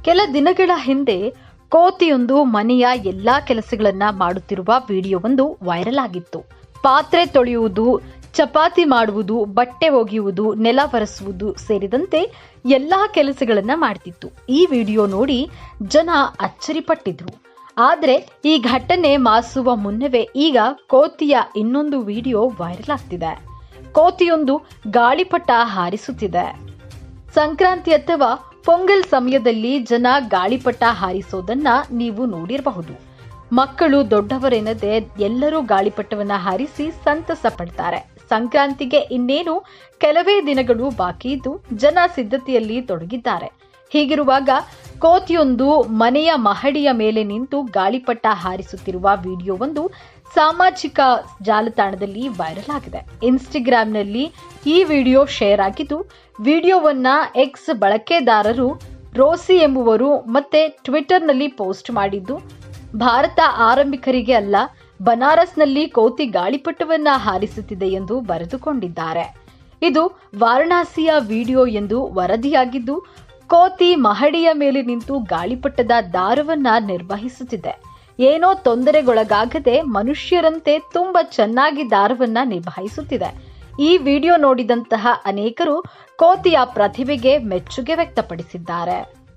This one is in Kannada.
ಕೆಲ ದಿನಗಳ ಹಿಂದೆ ಕೋತಿಯೊಂದು ಮನೆಯ ಎಲ್ಲಾ ಕೆಲಸಗಳನ್ನ ಮಾಡುತ್ತಿರುವ ವಿಡಿಯೋವೊಂದು ವೈರಲ್ ಆಗಿತ್ತು. ಪಾತ್ರೆ ತೊಳೆಯುವುದು, ಚಪಾತಿ ಮಾಡುವುದು, ಬಟ್ಟೆ ಒಗೆಯುವುದು, ನೆಲ ಒರೆಸುವುದು ಸೇರಿದಂತೆ ಎಲ್ಲಾ ಕೆಲಸಗಳನ್ನ ಮಾಡ್ತಿತ್ತು. ಈ ವಿಡಿಯೋ ನೋಡಿ ಜನ ಅಚ್ಚರಿಪಟ್ಟಿದ್ರು. ಆದರೆ ಈ ಘಟನೆ ಮಾಸುವ ಮುನ್ನವೇ ಈಗ ಕೋತಿಯ ಇನ್ನೊಂದು ವಿಡಿಯೋ ವೈರಲ್ ಆಗ್ತಿದೆ. ಕೋತಿಯೊಂದು ಗಾಳಿಪಟ ಹಾರಿಸುತ್ತಿದೆ. ಸಂಕ್ರಾಂತಿ ಅಥವಾ ಪೊಂಗಲ್ ಸಮಯದಲ್ಲಿ ಜನ ಗಾಳಿಪಟ ಹಾರಿಸೋದನ್ನ ನೀವು ನೋಡಿರಬಹುದು. ಮಕ್ಕಳು ದೊಡ್ಡವರೆನ್ನದೆ ಎಲ್ಲರೂ ಗಾಳಿಪಟವನ್ನ ಹಾರಿಸಿ ಸಂತಸ ಪಡ್ತಾರೆ. ಸಂಕ್ರಾಂತಿಗೆ ಇನ್ನೇನು ಕೆಲವೇ ದಿನಗಳು ಬಾಕಿ ಇದ್ದು ಜನ ಸಿದ್ಧತೆಯಲ್ಲಿ ತೊಡಗಿದ್ದಾರೆ. ಹೀಗಿರುವಾಗ ಕೋತಿಯೊಂದು ಮನೆಯ ಮಹಡಿಯ ಮೇಲೆ ನಿಂತು ಗಾಳಿಪಟ ಹಾರಿಸುತ್ತಿರುವ ವಿಡಿಯೋವೊಂದು ಸಾಮಾಜಿಕ ಜಾಲತಾಣದಲ್ಲಿ ವೈರಲ್ ಆಗಿದೆ. ಇನ್ಸ್ಟಾಗ್ರಾಂನಲ್ಲಿ ಈ ವಿಡಿಯೋ ಶೇರ್ ಆಗಿದ್ದು, ವಿಡಿಯೋವನ್ನ ಎಕ್ಸ್ ಬಳಕೆದಾರರು ರೋಸಿ ಎಂಬುವರು ಮತ್ತೆ ಟ್ವಿಟರ್ನಲ್ಲಿ ಪೋಸ್ಟ್ ಮಾಡಿದ್ದು, ಭಾರತ ಆರಂಭಿಕರಿಗೆ ಅಲ್ಲ, ಬನಾರಸ್ನಲ್ಲಿ ಕೋತಿ ಗಾಳಿಪಟವನ್ನ ಹಾರಿಸುತ್ತಿದೆ ಎಂದು ಬರೆದುಕೊಂಡಿದ್ದಾರೆ. ಇದು ವಾರಣಾಸಿಯ ವಿಡಿಯೋ ಎಂದು ವರದಿಯಾಗಿದ್ದು, ಕೋತಿ ಮಹಡಿಯ ಮೇಲೆ ನಿಂತು ಗಾಳಿಪಟದ ದಾರವನ್ನ ನಿರ್ವಹಿಸುತ್ತಿದೆ. ಏನೋ ತೊಂದರೆಗೊಳಗಾಗದೆ ಮನುಷ್ಯರಂತೆ ತುಂಬಾ ಚೆನ್ನಾಗಿ ದಾರವನ್ನ ನಿಭಾಯಿಸುತ್ತಿದೆ. ಈ ವಿಡಿಯೋ ನೋಡಿದಂತಹ ಅನೇಕರು ಕೋತಿಯ ಪ್ರತಿಭೆಗೆ ಮೆಚ್ಚುಗೆ ವ್ಯಕ್ತಪಡಿಸಿದ್ದಾರೆ.